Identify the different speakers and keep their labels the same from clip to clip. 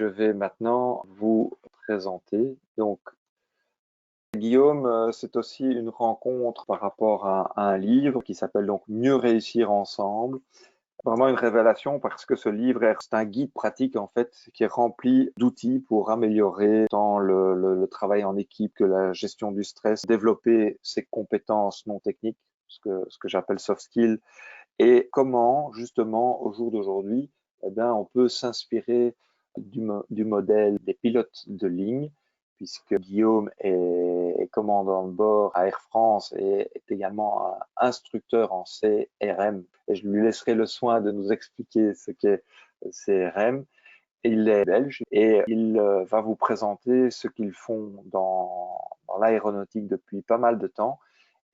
Speaker 1: Je vais maintenant vous présenter. Donc, Guillaume, c'est aussi une rencontre par rapport à un livre qui s'appelle donc Mieux réussir ensemble. Vraiment une révélation parce que ce livre, c'est un guide pratique en fait qui est rempli d'outils pour améliorer tant le travail en équipe que la gestion du stress, développer ses compétences non techniques, ce que j'appelle soft skills, et comment justement au jour d'aujourd'hui, eh bien, on peut s'inspirer du modèle des pilotes de ligne, puisque Guillaume est commandant de bord à Air France et est également un instructeur en CRM. Et je lui laisserai le soin de nous expliquer ce qu'est le CRM. Il est belge et il va vous présenter ce qu'ils font dans l'aéronautique depuis pas mal de temps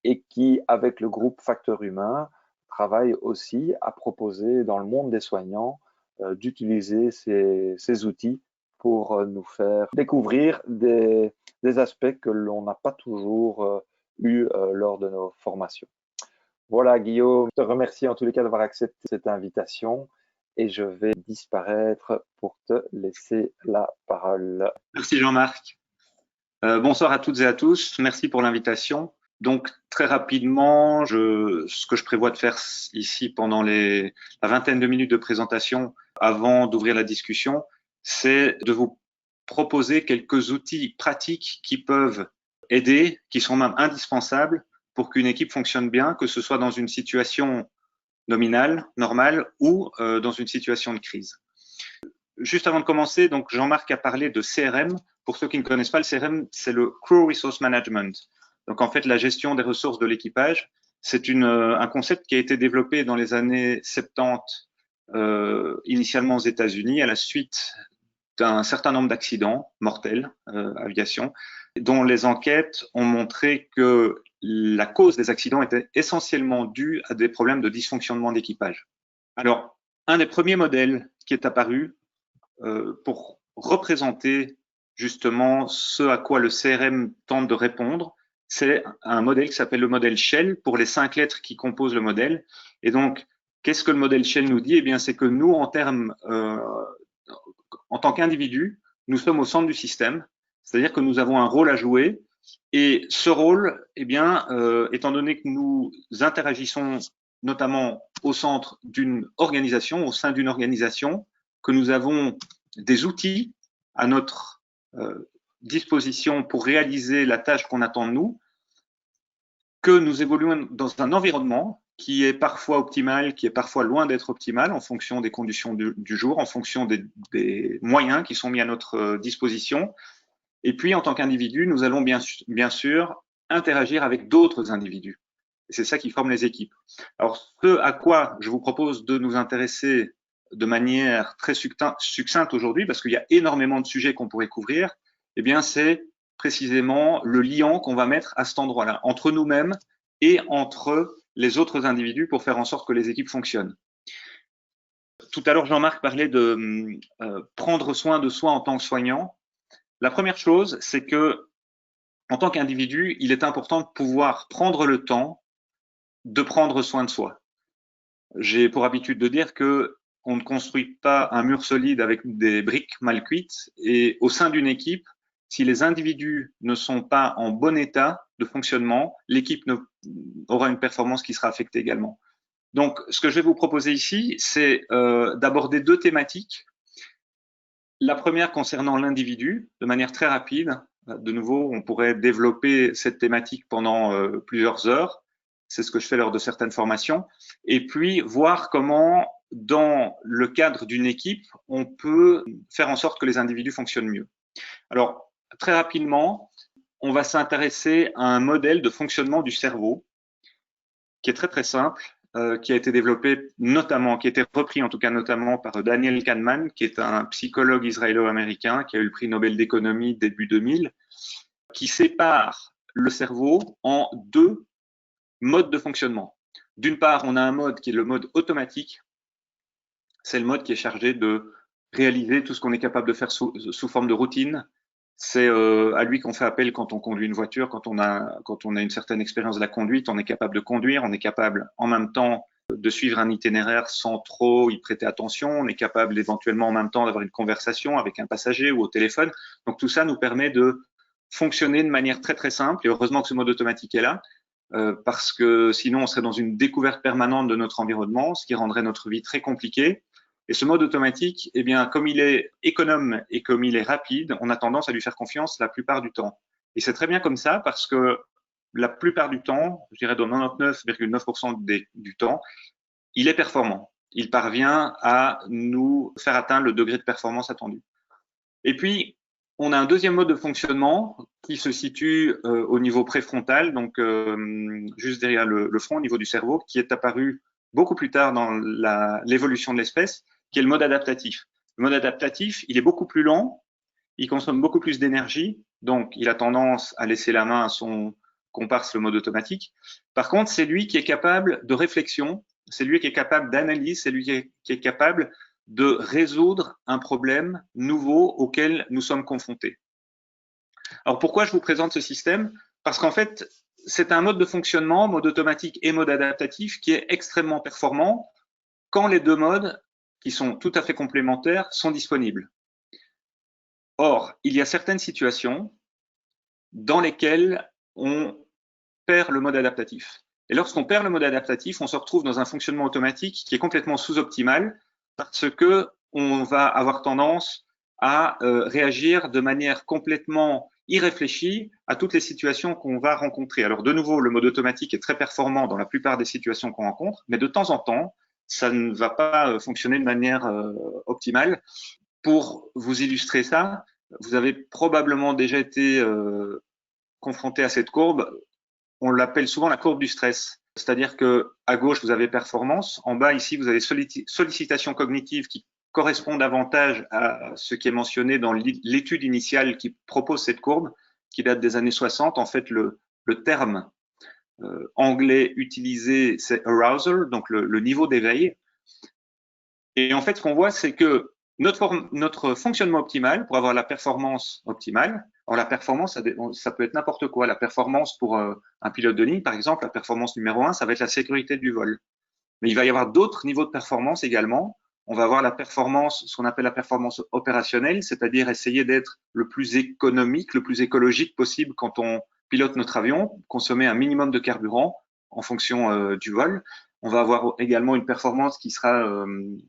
Speaker 1: et qui, avec le groupe Facteur Humain, travaille aussi à proposer dans le monde des soignants d'utiliser ces outils pour nous faire découvrir des aspects que l'on n'a pas toujours eu lors de nos formations. Voilà, Guillaume, je te remercie en tous les cas d'avoir accepté cette invitation et je vais disparaître pour te laisser la parole.
Speaker 2: Merci Jean-Marc. Bonsoir à toutes et à tous. Merci pour l'invitation. Donc, très rapidement, ce que je prévois de faire ici pendant la vingtaine de minutes de présentation avant d'ouvrir la discussion, c'est de vous proposer quelques outils pratiques qui peuvent aider, qui sont même indispensables pour qu'une équipe fonctionne bien, que ce soit dans une situation nominale, normale ou dans une situation de crise. Juste avant de commencer, donc Jean-Marc a parlé de CRM. Pour ceux qui ne connaissent pas, le CRM, c'est le Crew Resource Management. Donc en fait, la gestion des ressources de l'équipage, c'est un concept qui a été développé dans les années 70, initialement aux États-Unis, à la suite d'un certain nombre d'accidents mortels, aviation, dont les enquêtes ont montré que la cause des accidents était essentiellement due à des problèmes de dysfonctionnement d'équipage. Alors, un des premiers modèles qui est apparu pour représenter justement ce à quoi le CRM tente de répondre, c'est un modèle qui s'appelle le modèle Shell pour les 5 lettres qui composent le modèle. Et donc, qu'est-ce que le modèle Shell nous dit? Eh bien, c'est que nous, en tant qu'individus, nous sommes au centre du système, c'est-à-dire que nous avons un rôle à jouer. Et ce rôle, eh bien, étant donné que nous interagissons notamment au centre d'une organisation, au sein d'une organisation, que nous avons des outils à notre disposition pour réaliser la tâche qu'on attend de nous, que nous évoluons dans un environnement qui est parfois optimal, qui est parfois loin d'être optimal en fonction des conditions du jour, en fonction des moyens qui sont mis à notre disposition. Et puis, en tant qu'individu, nous allons bien sûr interagir avec d'autres individus. Et c'est ça qui forme les équipes. Alors, ce à quoi je vous propose de nous intéresser de manière très succincte aujourd'hui, parce qu'il y a énormément de sujets qu'on pourrait couvrir, eh bien, c'est précisément le liant qu'on va mettre à cet endroit-là, entre nous-mêmes et entre les autres individus pour faire en sorte que les équipes fonctionnent. Tout à l'heure, Jean-Marc parlait de prendre soin de soi en tant que soignant. La première chose, c'est que en tant qu'individu, il est important de pouvoir prendre le temps de prendre soin de soi. J'ai pour habitude de dire que on ne construit pas un mur solide avec des briques mal cuites, et au sein d'une équipe, si les individus ne sont pas en bon état de fonctionnement, l'équipe aura une performance qui sera affectée également. Donc, ce que je vais vous proposer ici, c'est d'aborder 2 thématiques. La première concernant l'individu, de manière très rapide. De nouveau, on pourrait développer cette thématique pendant plusieurs heures. C'est ce que je fais lors de certaines formations. Et puis, voir comment, dans le cadre d'une équipe, on peut faire en sorte que les individus fonctionnent mieux. Alors, très rapidement, on va s'intéresser à un modèle de fonctionnement du cerveau qui est très, très simple, qui a été développé notamment, qui a été repris en tout cas notamment par Daniel Kahneman, qui est un psychologue israélo-américain qui a eu le prix Nobel d'économie début 2000, qui sépare le cerveau en 2 modes de fonctionnement. D'une part, on a un mode qui est le mode automatique. C'est le mode qui est chargé de réaliser tout ce qu'on est capable de faire sous forme de routine. C'est à lui qu'on fait appel quand on conduit une voiture, quand on a une certaine expérience de la conduite, on est capable de conduire, on est capable en même temps de suivre un itinéraire sans trop y prêter attention. On est capable éventuellement en même temps d'avoir une conversation avec un passager ou au téléphone. Donc tout ça nous permet de fonctionner de manière très très simple. Et heureusement que ce mode automatique est là, parce que sinon on serait dans une découverte permanente de notre environnement, ce qui rendrait notre vie très compliquée. Et ce mode automatique, eh bien, comme il est économe et comme il est rapide, on a tendance à lui faire confiance la plupart du temps. Et c'est très bien comme ça parce que la plupart du temps, je dirais dans 99,9% du temps, il est performant. Il parvient à nous faire atteindre le degré de performance attendu. Et puis, on a un deuxième mode de fonctionnement qui se situe au niveau préfrontal, donc juste derrière le front, au niveau du cerveau, qui est apparu beaucoup plus tard dans l'évolution de l'espèce, qui est le mode adaptatif. Le mode adaptatif, il est beaucoup plus lent, il consomme beaucoup plus d'énergie, donc il a tendance à laisser la main à son comparse, le mode automatique. Par contre, c'est lui qui est capable de réflexion, c'est lui qui est capable d'analyse, c'est lui qui est capable de résoudre un problème nouveau auquel nous sommes confrontés. Alors pourquoi je vous présente ce système? Parce qu'en fait, c'est un mode de fonctionnement, mode automatique et mode adaptatif, qui est extrêmement performant quand les deux modes, qui sont tout à fait complémentaires, sont disponibles. Or, il y a certaines situations dans lesquelles on perd le mode adaptatif. Et lorsqu'on perd le mode adaptatif, on se retrouve dans un fonctionnement automatique qui est complètement sous-optimal parce que on va avoir tendance à réagir de manière complètement irréfléchie à toutes les situations qu'on va rencontrer. Alors de nouveau, le mode automatique est très performant dans la plupart des situations qu'on rencontre, mais de temps en temps, ça ne va pas fonctionner de manière optimale. Pour vous illustrer ça, vous avez probablement déjà été confronté à cette courbe. On l'appelle souvent la courbe du stress. C'est-à-dire que à gauche, vous avez performance. En bas, ici, vous avez sollicitation cognitive qui correspond davantage à ce qui est mentionné dans l'étude initiale qui propose cette courbe, qui date des années 60. En fait, le terme anglais utilisé, c'est arousal, donc le niveau d'éveil. Et en fait, ce qu'on voit, c'est que notre fonctionnement optimal, pour avoir la performance optimale, alors la performance, ça peut être n'importe quoi. La performance pour un pilote de ligne, par exemple, la performance numéro 1, ça va être la sécurité du vol. Mais il va y avoir d'autres niveaux de performance également. On va avoir la performance, ce qu'on appelle la performance opérationnelle, c'est-à-dire essayer d'être le plus économique, le plus écologique possible quand on pilote notre avion, consommer un minimum de carburant en fonction du vol. On va avoir également une performance qui sera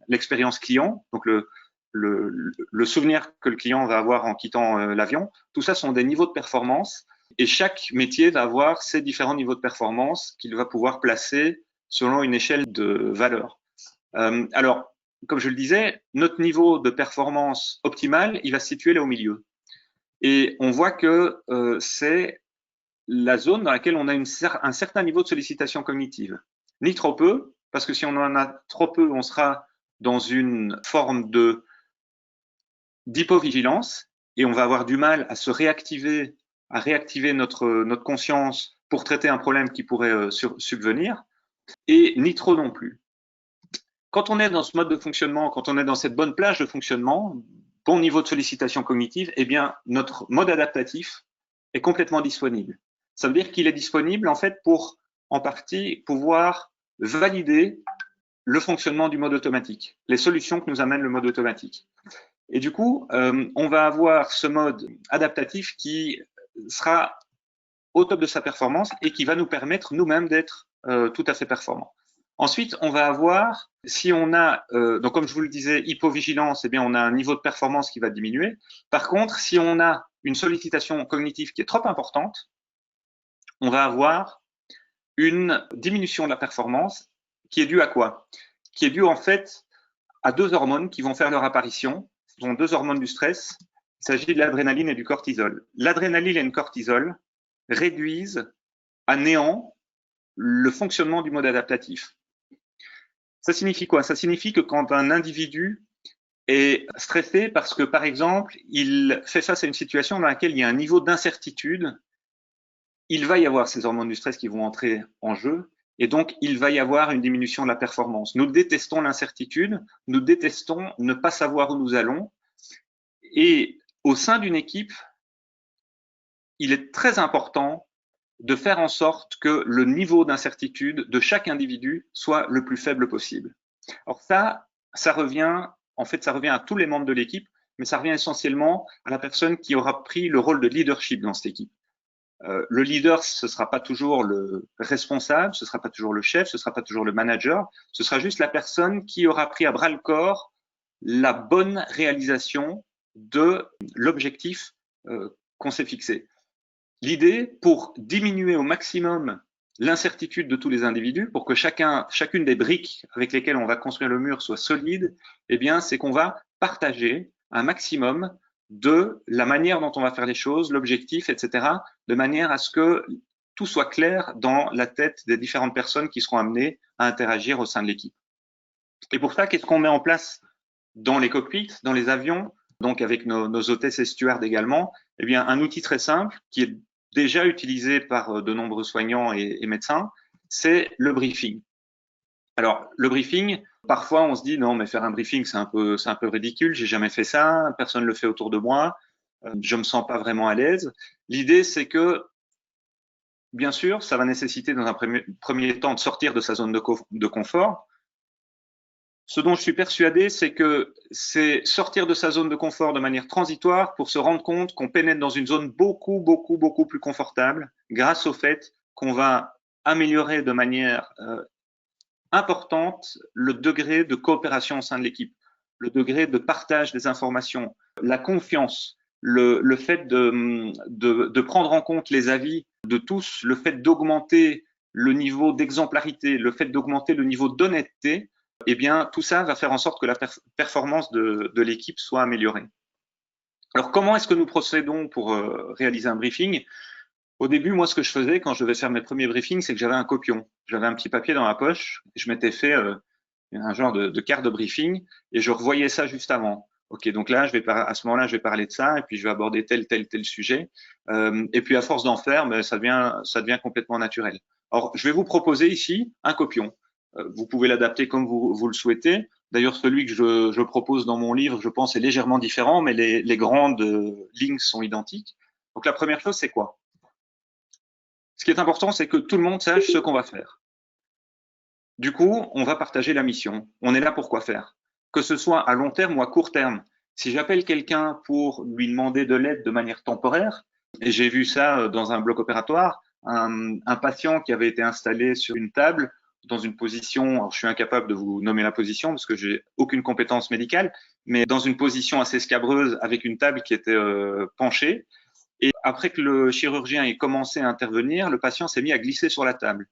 Speaker 2: l'expérience client, donc le souvenir que le client va avoir en quittant l'avion. Tout ça sont des niveaux de performance et chaque métier va avoir ses différents niveaux de performance qu'il va pouvoir placer selon une échelle de valeur. Alors, comme je le disais, notre niveau de performance optimale, il va se situer là au milieu. Et on voit que c'est la zone dans laquelle on a un certain niveau de sollicitation cognitive. Ni trop peu, parce que si on en a trop peu, on sera dans une forme d'hypovigilance et on va avoir du mal à se réactiver, à réactiver notre conscience pour traiter un problème qui pourrait subvenir, et ni trop non plus. Quand on est dans ce mode de fonctionnement, quand on est dans cette bonne plage de fonctionnement, bon niveau de sollicitation cognitive, eh bien, notre mode adaptatif est complètement disponible. Ça veut dire qu'il est disponible, en fait, pour, en partie, pouvoir valider le fonctionnement du mode automatique, les solutions que nous amène le mode automatique. Et du coup, on va avoir ce mode adaptatif qui sera au top de sa performance et qui va nous permettre nous-mêmes d'être tout à fait performants. Ensuite, on va avoir, si on a, donc comme je vous le disais, hypovigilance, eh bien on a un niveau de performance qui va diminuer. Par contre, si on a une sollicitation cognitive qui est trop importante, on va avoir une diminution de la performance qui est due à quoi? Qui est due en fait à deux hormones qui vont faire leur apparition. Ce sont deux hormones du stress. Il s'agit de l'adrénaline et du cortisol. L'adrénaline et le cortisol réduisent à néant le fonctionnement du mode adaptatif. Ça signifie quoi? Ça signifie que quand un individu est stressé parce que, par exemple, il fait face à une situation dans laquelle il y a un niveau d'incertitude, il va y avoir ces hormones du stress qui vont entrer en jeu et donc il va y avoir une diminution de la performance. Nous détestons l'incertitude, nous détestons ne pas savoir où nous allons et au sein d'une équipe, il est très important de faire en sorte que le niveau d'incertitude de chaque individu soit le plus faible possible. Alors ça revient, en fait, ça revient à tous les membres de l'équipe, mais ça revient essentiellement à la personne qui aura pris le rôle de leadership dans cette équipe. Le leader, ce sera pas toujours le responsable, ce sera pas toujours le chef, ce sera pas toujours le manager, ce sera juste la personne qui aura pris à bras le corps la bonne réalisation de l'objectif qu'on s'est fixé. L'idée, pour diminuer au maximum l'incertitude de tous les individus, pour que chacune des briques avec lesquelles on va construire le mur soit solide, eh bien, c'est qu'on va partager un maximum de la manière dont on va faire les choses, l'objectif, etc., de manière à ce que tout soit clair dans la tête des différentes personnes qui seront amenées à interagir au sein de l'équipe. Et pour ça, qu'est-ce qu'on met en place dans les cockpits, dans les avions, donc avec nos hôtesses et stewards également? Eh bien, un outil très simple qui est déjà utilisé par de nombreux soignants et médecins, c'est le briefing. Alors, le briefing, parfois on se dit non, mais faire un briefing, c'est un peu ridicule, j'ai jamais fait ça, personne ne le fait autour de moi, je me sens pas vraiment à l'aise. L'idée, c'est que, bien sûr, ça va nécessiter dans un premier temps de sortir de sa zone de confort. Ce dont je suis persuadé, c'est que c'est sortir de sa zone de confort de manière transitoire pour se rendre compte qu'on pénètre dans une zone beaucoup plus confortable grâce au fait qu'on va améliorer de manière importante le degré de coopération au sein de l'équipe, le degré de partage des informations, la confiance, le fait de prendre en compte les avis de tous, le fait d'augmenter le niveau d'exemplarité, le fait d'augmenter le niveau d'honnêteté, eh bien, tout ça va faire en sorte que la performance de l'équipe soit améliorée. Alors, comment est-ce que nous procédons pour réaliser un briefing? Au début, moi, ce que je faisais quand je devais faire mes premiers briefings, c'est que j'avais un copion. J'avais un petit papier dans ma poche. Je m'étais fait un genre de carte de briefing et je revoyais ça juste avant. Ok, donc là, à ce moment-là, je vais parler de ça et puis je vais aborder tel sujet. Et puis, à force d'en faire, ben, ça devient complètement naturel. Alors, je vais vous proposer ici un copion. Vous pouvez l'adapter comme vous le souhaitez. D'ailleurs, celui que je propose dans mon livre, je pense, est légèrement différent, mais les grandes lignes sont identiques. Donc, la première chose, c'est quoi? Ce qui est important, c'est que tout le monde sache ce qu'on va faire. Du coup, on va partager la mission. On est là pour quoi faire? Que ce soit à long terme ou à court terme. Si j'appelle quelqu'un pour lui demander de l'aide de manière temporaire, et j'ai vu ça dans un bloc opératoire, un patient qui avait été installé sur une table dans une position, alors je suis incapable de vous nommer la position parce que j'ai aucune compétence médicale, mais dans une position assez scabreuse avec une table qui était penchée. Et après que le chirurgien ait commencé à intervenir, le patient s'est mis à glisser sur la table.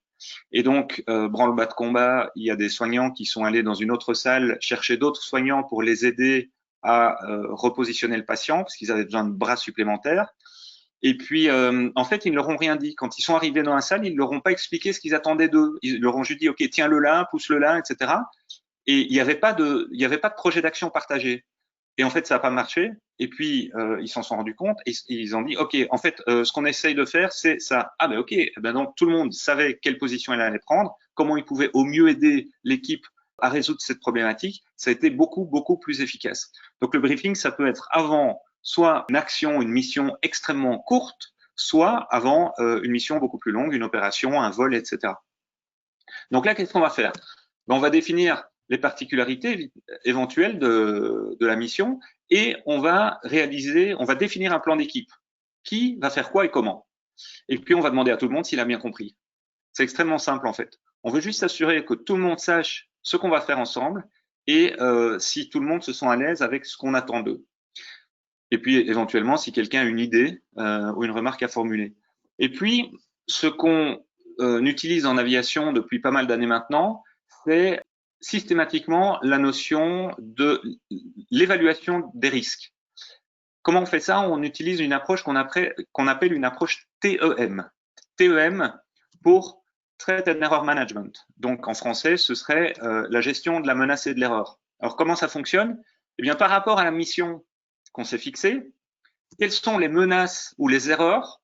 Speaker 2: Et donc, branle-bas de combat, il y a des soignants qui sont allés dans une autre salle chercher d'autres soignants pour les aider à repositionner le patient parce qu'ils avaient besoin de bras supplémentaires. Et puis, en fait, ils ne leur ont rien dit. Quand ils sont arrivés dans la salle, ils ne leur ont pas expliqué ce qu'ils attendaient d'eux. Ils leur ont juste dit, OK, tiens-le là, pousse-le là, etc. Et il n'y avait pas de projet d'action partagé. Et en fait, ça n'a pas marché. Et puis, ils s'en sont rendus compte et ils ont dit, OK, en fait, ce qu'on essaye de faire, c'est ça. Ah ben OK, ben donc tout le monde savait quelle position elle allait prendre, comment il pouvait au mieux aider l'équipe à résoudre cette problématique. Ça a été beaucoup plus efficace. Donc le briefing, ça peut être avant soit une action, une mission extrêmement courte, soit avant une mission beaucoup plus longue, une opération, un vol, etc. Donc là, qu'est-ce qu'on va faire? Ben, on va définir les particularités éventuelles de la mission et on va définir un plan d'équipe. Qui va faire quoi et comment? Et puis, on va demander à tout le monde s'il a bien compris. C'est extrêmement simple, en fait. On veut juste s'assurer que tout le monde sache ce qu'on va faire ensemble et si tout le monde se sent à l'aise avec ce qu'on attend d'eux. Et puis, éventuellement, si quelqu'un a une idée ou une remarque à formuler. Et puis, ce qu'on utilise en aviation depuis pas mal d'années maintenant, c'est systématiquement la notion de l'évaluation des risques. Comment on fait ça? On utilise une approche qu'on appelle une approche TEM. TEM pour Threat and Error Management. Donc, en français, ce serait la gestion de la menace et de l'erreur. Alors, comment ça fonctionne? Eh bien, par rapport à la mission qu'on s'est fixée, quelles sont les menaces ou les erreurs?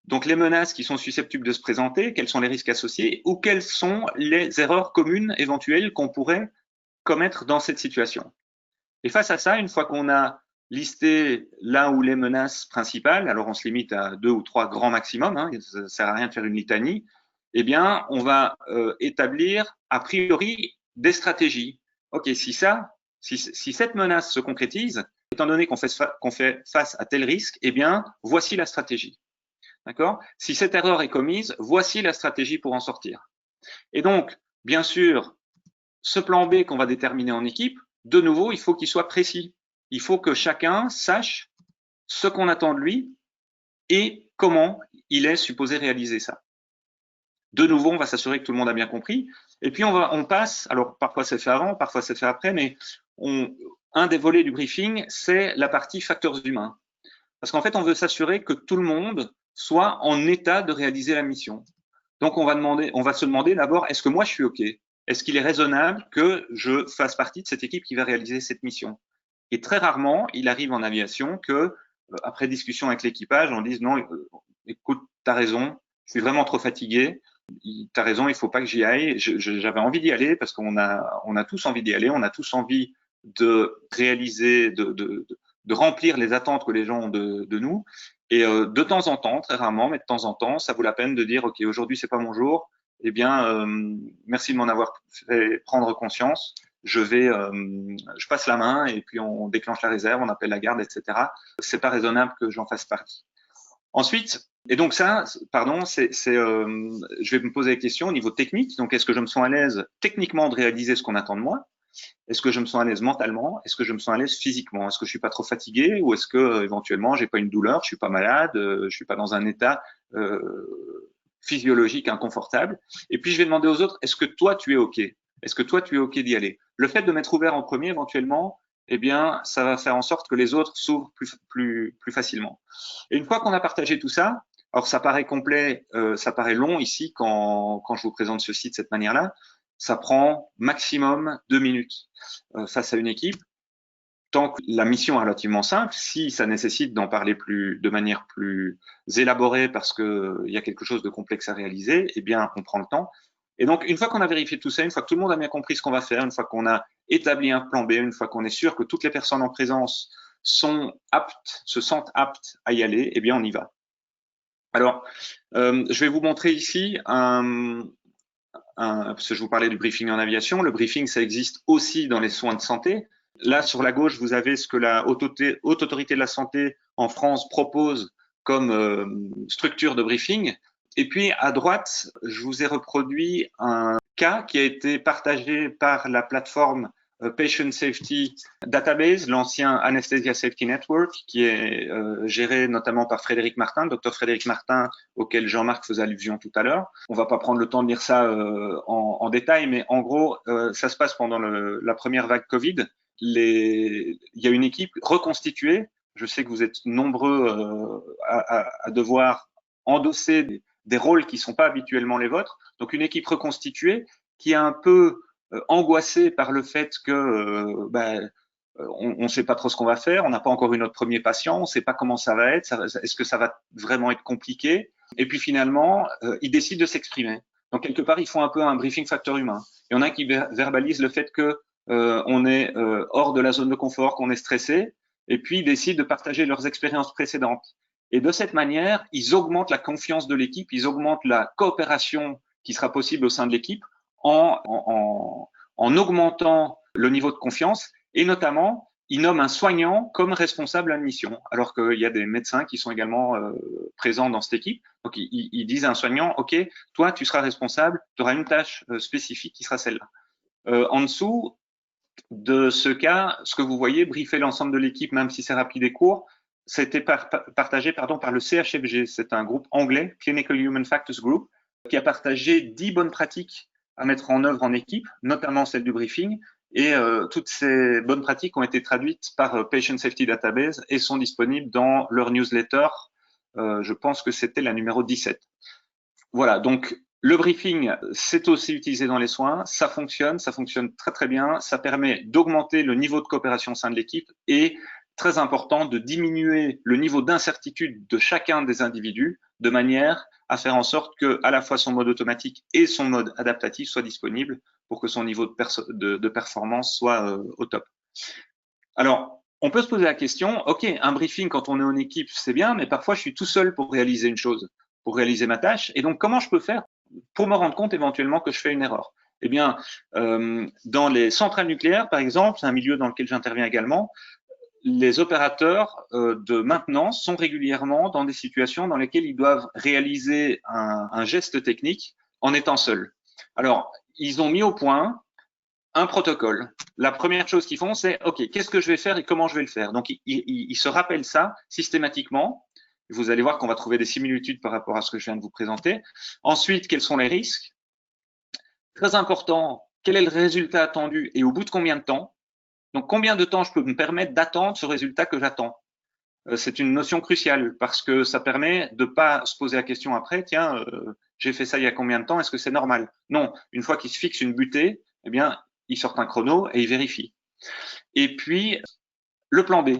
Speaker 2: Donc, les menaces qui sont susceptibles de se présenter, quels sont les risques associés ou quelles sont les erreurs communes éventuelles qu'on pourrait commettre dans cette situation. Et face à ça, une fois qu'on a lister là où les menaces principales, alors on se limite à 2 ou 3 grands maximum, hein, ça ne sert à rien de faire une litanie, eh bien, on va établir a priori des stratégies. OK, si cette menace se concrétise, étant donné qu'on fait face à tel risque, eh bien, voici la stratégie. D'accord? Si cette erreur est commise, voici la stratégie pour en sortir. Et donc, bien sûr, ce plan B qu'on va déterminer en équipe, de nouveau, il faut qu'il soit précis. Il faut que chacun sache ce qu'on attend de lui et comment il est supposé réaliser ça. De nouveau, on va s'assurer que tout le monde a bien compris. Et puis, on passe, alors parfois c'est fait avant, parfois c'est fait après, mais un des volets du briefing, c'est la partie facteurs humains. Parce qu'en fait, on veut s'assurer que tout le monde soit en état de réaliser la mission. Donc, on va se demander d'abord, est-ce que moi je suis OK? Est-ce qu'il est raisonnable que je fasse partie de cette équipe qui va réaliser cette mission? Et très rarement, il arrive en aviation que, après discussion avec l'équipage, on dise non, écoute, t'as raison, je suis vraiment trop fatigué. T'as raison, il faut pas que j'y aille. J'avais envie d'y aller parce qu'on a tous envie d'y aller, on a tous envie de réaliser, de remplir les attentes que les gens ont de nous. Et de temps en temps, très rarement, mais de temps en temps, ça vaut la peine de dire ok, aujourd'hui c'est pas mon jour. Eh bien, merci de m'en avoir fait prendre conscience. Je passe la main et puis on déclenche la réserve, on appelle la garde, etc. C'est pas raisonnable que j'en fasse partie. Ensuite, et donc ça, pardon, je vais me poser la question au niveau technique. Donc, est-ce que je me sens à l'aise techniquement de réaliser ce qu'on attend de moi? Est-ce que je me sens à l'aise mentalement? Est-ce que je me sens à l'aise physiquement? Est-ce que je suis pas trop fatigué ou est-ce que éventuellement j'ai pas une douleur, je suis pas malade, je suis pas dans un état physiologique inconfortable? Et puis je vais demander aux autres, est-ce que toi tu es OK? Est-ce que toi tu es OK d'y aller? Le fait de m'être ouvert en premier, éventuellement, eh bien, ça va faire en sorte que les autres s'ouvrent plus facilement. Et une fois qu'on a partagé tout ça, alors ça paraît complet, ça paraît long ici quand je vous présente ceci de cette manière-là. Ça prend maximum 2 minutes face à une équipe. Tant que la mission est relativement simple, si ça nécessite d'en parler de manière plus élaborée parce qu'il y a quelque chose de complexe à réaliser, eh bien, on prend le temps. Et donc, une fois qu'on a vérifié tout ça, une fois que tout le monde a bien compris ce qu'on va faire, une fois qu'on a établi un plan B, une fois qu'on est sûr que toutes les personnes en présence se sentent aptes à y aller, eh bien, on y va. Alors, je vais vous montrer ici parce que je vous parlais du briefing en aviation. Le briefing, ça existe aussi dans les soins de santé. Là, sur la gauche, vous avez ce que la Haute Autorité de la Santé en France propose comme structure de briefing. Et puis, à droite, je vous ai reproduit un cas qui a été partagé par la plateforme Patient Safety Database, l'ancien Anesthesia Safety Network, qui est géré notamment par Frédéric Martin, docteur Frédéric Martin, auquel Jean-Marc faisait allusion tout à l'heure. On va pas prendre le temps de lire ça en détail, mais en gros, ça se passe pendant la première vague Covid. Il y a une équipe reconstituée. Je sais que vous êtes nombreux à devoir endosser des rôles qui ne sont pas habituellement les vôtres. Donc, une équipe reconstituée qui est un peu angoissée par le fait que on ne sait pas trop ce qu'on va faire, on n'a pas encore eu notre premier patient, on ne sait pas comment ça va être, est-ce que ça va vraiment être compliqué? Et puis finalement, ils décident de s'exprimer. Donc quelque part, ils font un peu un briefing facteur humain. Il y en a qui verbalisent le fait que on est hors de la zone de confort, qu'on est stressé, et puis ils décident de partager leurs expériences précédentes. Et de cette manière, ils augmentent la confiance de l'équipe, ils augmentent la coopération qui sera possible au sein de l'équipe en augmentant le niveau de confiance et notamment, ils nomment un soignant comme responsable à la mission, alors qu'il y a des médecins qui sont également présents dans cette équipe. Donc, ils disent à un soignant, OK, toi, tu seras responsable, tu auras une tâche spécifique qui sera celle-là. En dessous de ce cas, ce que vous voyez, briefer l'ensemble de l'équipe, même si c'est rapide et court, c'était partagé par le CHFG, c'est un groupe anglais, Clinical Human Factors Group, qui a partagé 10 bonnes pratiques à mettre en œuvre en équipe, notamment celle du briefing. Et toutes ces bonnes pratiques ont été traduites par Patient Safety Database et sont disponibles dans leur newsletter. Je pense que c'était la numéro 17. Voilà, donc le briefing, c'est aussi utilisé dans les soins. Ça fonctionne très très bien. Ça permet d'augmenter le niveau de coopération au sein de l'équipe et, très important, de diminuer le niveau d'incertitude de chacun des individus de manière à faire en sorte que à la fois son mode automatique et son mode adaptatif soient disponibles pour que son niveau de performance soit au top. Alors, on peut se poser la question, OK, un briefing quand on est en équipe, c'est bien, mais parfois je suis tout seul pour réaliser une chose, pour réaliser ma tâche. Et donc, comment je peux faire pour me rendre compte éventuellement que je fais une erreur? Eh bien, dans les centrales nucléaires, par exemple, c'est un milieu dans lequel j'interviens également, les opérateurs de maintenance sont régulièrement dans des situations dans lesquelles ils doivent réaliser un geste technique en étant seuls. Alors, ils ont mis au point un protocole. La première chose qu'ils font, c'est OK, qu'est-ce que je vais faire et comment je vais le faire? Donc, ils se rappellent ça systématiquement. Vous allez voir qu'on va trouver des similitudes par rapport à ce que je viens de vous présenter. Ensuite, quels sont les risques? Très important, quel est le résultat attendu et au bout de combien de temps? Donc, combien de temps je peux me permettre d'attendre ce résultat que j'attends? C'est une notion cruciale parce que ça permet de pas se poser la question après, tiens, j'ai fait ça il y a combien de temps, est-ce que c'est normal? Non, une fois qu'il se fixe une butée, eh bien, il sort un chrono et il vérifie. Et puis, le plan B.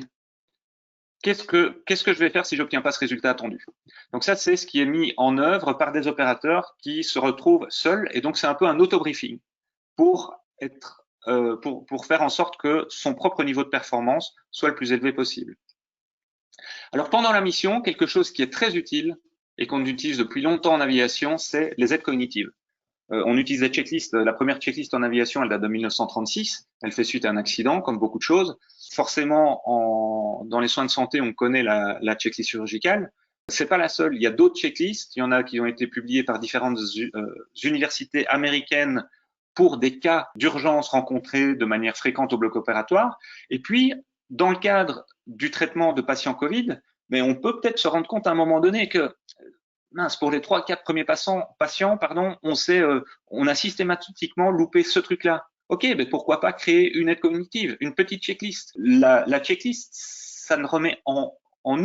Speaker 2: Qu'est-ce que je vais faire si j'obtiens pas ce résultat attendu? Donc ça, c'est ce qui est mis en œuvre par des opérateurs qui se retrouvent seuls et donc c'est un peu un auto-briefing pour être, pour faire en sorte que son propre niveau de performance soit le plus élevé possible. Alors pendant la mission, quelque chose qui est très utile et qu'on utilise depuis longtemps en aviation, c'est les aides cognitives. On utilise des checklists. La première checklist en aviation, elle date de 1936. Elle fait suite à un accident, comme beaucoup de choses. Forcément, dans les soins de santé, on connaît la checklist chirurgicale. C'est pas la seule. Il y a d'autres checklists. Il y en a qui ont été publiées par différentes universités américaines pour des cas d'urgence rencontrés de manière fréquente au bloc opératoire. Et puis, dans le cadre du traitement de patients Covid, mais on peut peut-être se rendre compte à un moment donné que mince, pour les 3-4 premiers patients, on a systématiquement loupé ce truc-là. OK, mais pourquoi pas créer une aide cognitive, une petite checklist. La checklist, ça ne remet en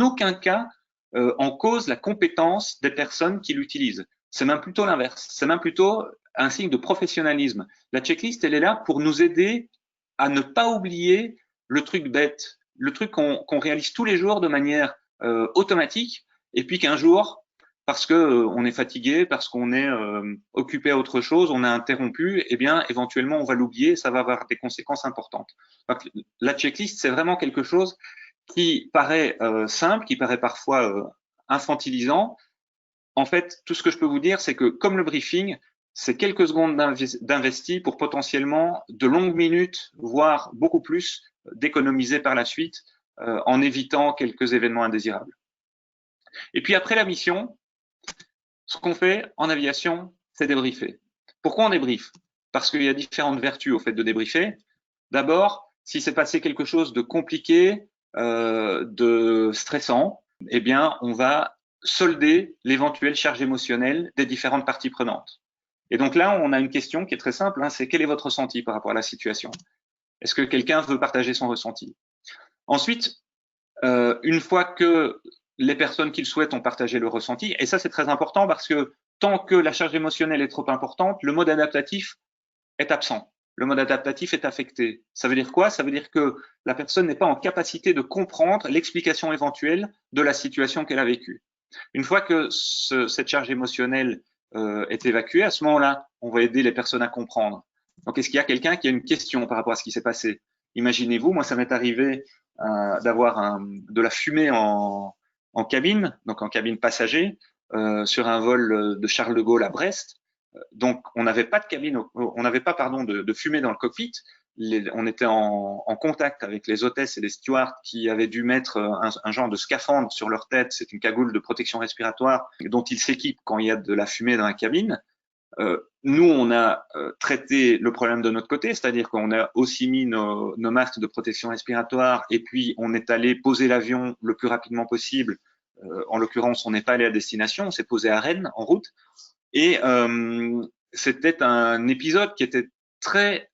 Speaker 2: aucun cas en cause la compétence des personnes qui l'utilisent. C'est même plutôt l'inverse. C'est même plutôt un signe de professionnalisme. La checklist, elle est là pour nous aider à ne pas oublier le truc bête, le truc qu'on réalise tous les jours de manière automatique, et puis qu'un jour, parce que on est fatigué, parce qu'on est occupé à autre chose, on a interrompu, eh bien éventuellement on va l'oublier, ça va avoir des conséquences importantes. Donc, la checklist, c'est vraiment quelque chose qui paraît simple, qui paraît parfois infantilisant. En fait, tout ce que je peux vous dire, c'est que comme le briefing, c'est quelques secondes d'investi pour potentiellement de longues minutes, voire beaucoup plus, d'économiser par la suite en évitant quelques événements indésirables. Et puis après la mission, ce qu'on fait en aviation, c'est débriefer. Pourquoi on débriefe? Parce qu'il y a différentes vertus au fait de débriefer. D'abord, si c'est passé quelque chose de compliqué, de stressant, eh bien, on va solder l'éventuelle charge émotionnelle des différentes parties prenantes. Et donc là, on a une question qui est très simple, c'est quel est votre ressenti par rapport à la situation? Est-ce que quelqu'un veut partager son ressenti? Ensuite, une fois que les personnes qui le souhaitent ont partagé le ressenti, et ça c'est très important parce que tant que la charge émotionnelle est trop importante, le mode adaptatif est absent. Le mode adaptatif est affecté. Ça veut dire quoi? Ça veut dire que la personne n'est pas en capacité de comprendre l'explication éventuelle de la situation qu'elle a vécue. Une fois que cette charge émotionnelle est évacuée, à ce moment-là, on va aider les personnes à comprendre. Donc, est-ce qu'il y a quelqu'un qui a une question par rapport à ce qui s'est passé? Imaginez-vous, moi, ça m'est arrivé d'avoir de la fumée en cabine, donc en cabine passager, sur un vol de Charles de Gaulle à Brest. Donc, on n'avait pas de cabine, on n'avait pas, pardon, de fumée dans le cockpit. On était en contact avec les hôtesses et les stewards qui avaient dû mettre un genre de scaphandre sur leur tête. C'est une cagoule de protection respiratoire dont ils s'équipent quand il y a de la fumée dans la cabine. Nous, on a traité le problème de notre côté, c'est-à-dire qu'on a aussi mis nos masques de protection respiratoire et puis on est allé poser l'avion le plus rapidement possible. En l'occurrence, on n'est pas allé à destination, on s'est posé à Rennes en route. Et c'était un épisode qui était très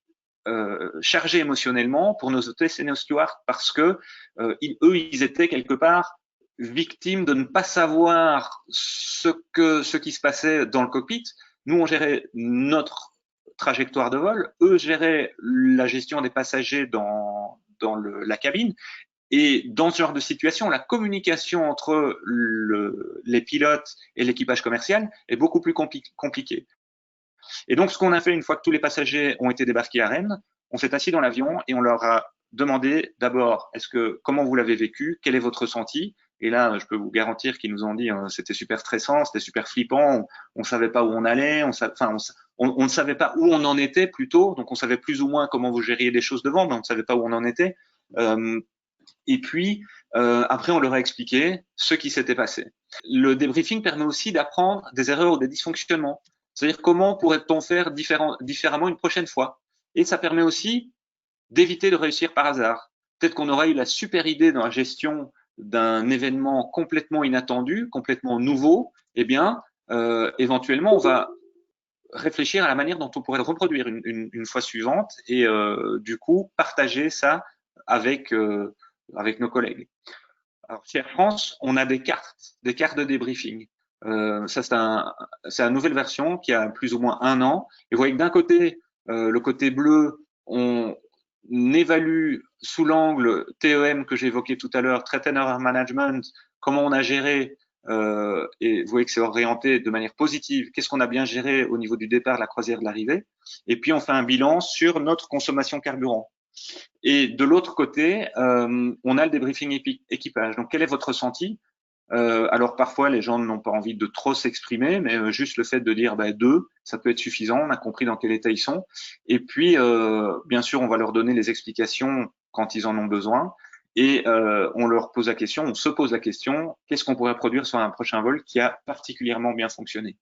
Speaker 2: chargé émotionnellement pour nos hôtesses et nos stewards parce que eux, ils étaient quelque part victimes de ne pas savoir ce qui se passait dans le cockpit. Nous, on gérait notre trajectoire de vol, eux géraient la gestion des passagers dans la cabine. Et dans ce genre de situation, la communication entre les pilotes et l'équipage commercial est beaucoup plus compliquée. Et donc, ce qu'on a fait une fois que tous les passagers ont été débarqués à Rennes, on s'est assis dans l'avion et on leur a demander d'abord, comment vous l'avez vécu, quel est votre ressenti? Et là, je peux vous garantir qu'ils nous ont dit c'était super stressant, c'était super flippant, on savait pas où on allait, on ne savait pas où on en était plutôt, donc on savait plus ou moins comment vous gériez les choses devant, mais on ne savait pas où on en était. Et puis après, on leur a expliqué ce qui s'était passé. Le débriefing permet aussi d'apprendre des erreurs ou des dysfonctionnements. C'est-à-dire comment pourrait-on faire différemment une prochaine fois. Et ça permet aussi d'éviter de réussir par hasard. Peut-être qu'on aura eu la super idée dans la gestion d'un événement complètement inattendu, complètement nouveau. Eh bien, éventuellement, on va réfléchir à la manière dont on pourrait le reproduire une fois suivante et du coup partager ça avec nos collègues. Alors, chez Air France, on a des cartes de débriefing. Ça, c'est une nouvelle version qui a plus ou moins 1 an. Et vous voyez que d'un côté, le côté bleu, on évalue sous l'angle TEM que j'ai évoqué tout à l'heure, Threat and Error Management, comment on a géré, et vous voyez que c'est orienté de manière positive, qu'est-ce qu'on a bien géré au niveau du départ, de la croisière, de l'arrivée. Et puis, on fait un bilan sur notre consommation carburant. Et de l'autre côté, on a le débriefing équipage. Donc, quel est votre ressenti? Alors parfois, les gens n'ont pas envie de trop s'exprimer, mais juste le fait de dire 2, ça peut être suffisant. On a compris dans quel état ils sont. Et puis, bien sûr, on va leur donner les explications quand ils en ont besoin. Et on leur pose la question, on se pose la question, qu'est-ce qu'on pourrait produire sur un prochain vol qui a particulièrement bien fonctionné?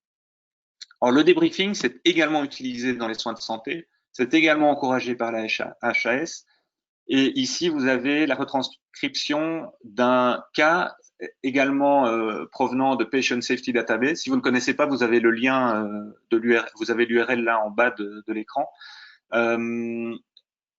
Speaker 2: Alors, le débriefing, c'est également utilisé dans les soins de santé. C'est également encouragé par la HAS. Et ici, vous avez la retranscription d'un cas également provenant de Patient Safety Database. Si vous ne connaissez pas, vous avez le lien de l'URL, vous avez l'URL là en bas de l'écran.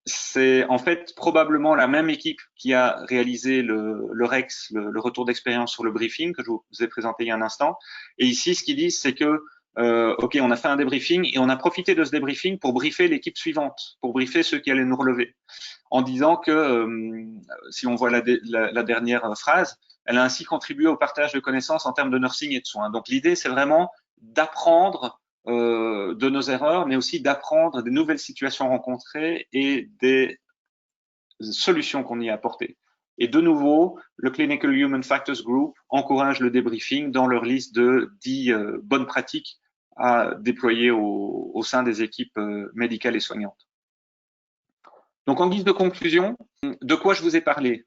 Speaker 2: C'est en fait probablement la même équipe qui a réalisé le REX, le retour d'expérience sur le briefing que je vous ai présenté il y a un instant. Et ici, ce qu'ils disent, c'est que OK, on a fait un débriefing et on a profité de ce débriefing pour briefer l'équipe suivante, pour briefer ceux qui allaient nous relever, en disant que, si on voit la dernière phrase, elle a ainsi contribué au partage de connaissances en termes de nursing et de soins. Donc l'idée, c'est vraiment d'apprendre de nos erreurs, mais aussi d'apprendre des nouvelles situations rencontrées et des solutions qu'on y a apportées. Et de nouveau, le Clinical Human Factors Group encourage le débriefing dans leur liste de 10 bonnes pratiques à déployer au sein des équipes médicales et soignantes. Donc, en guise de conclusion, de quoi je vous ai parlé?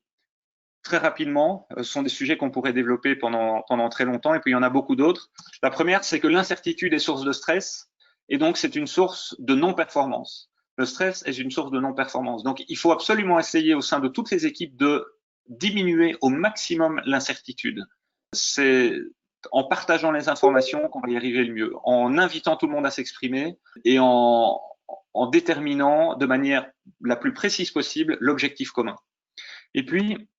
Speaker 2: Très rapidement, ce sont des sujets qu'on pourrait développer pendant très longtemps, et puis il y en a beaucoup d'autres. La première, c'est que l'incertitude est source de stress, et donc c'est une source de non-performance. Le stress est une source de non-performance. Donc, il faut absolument essayer au sein de toutes les équipes de diminuer au maximum l'incertitude. C'est en partageant les informations qu'on va y arriver le mieux, en invitant tout le monde à s'exprimer et en déterminant de manière la plus précise possible l'objectif commun. Et puis,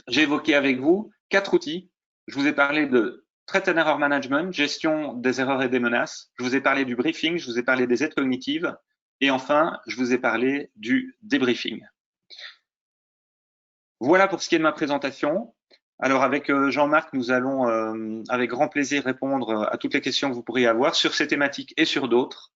Speaker 2: j'ai évoqué avec vous 4 outils. Je vous ai parlé de Threat and Error Management, gestion des erreurs et des menaces. Je vous ai parlé du briefing, je vous ai parlé des aides cognitives. Et enfin, je vous ai parlé du débriefing. Voilà pour ce qui est de ma présentation. Alors, avec Jean-Marc, nous allons avec grand plaisir répondre à toutes les questions que vous pourriez avoir sur ces thématiques et sur d'autres.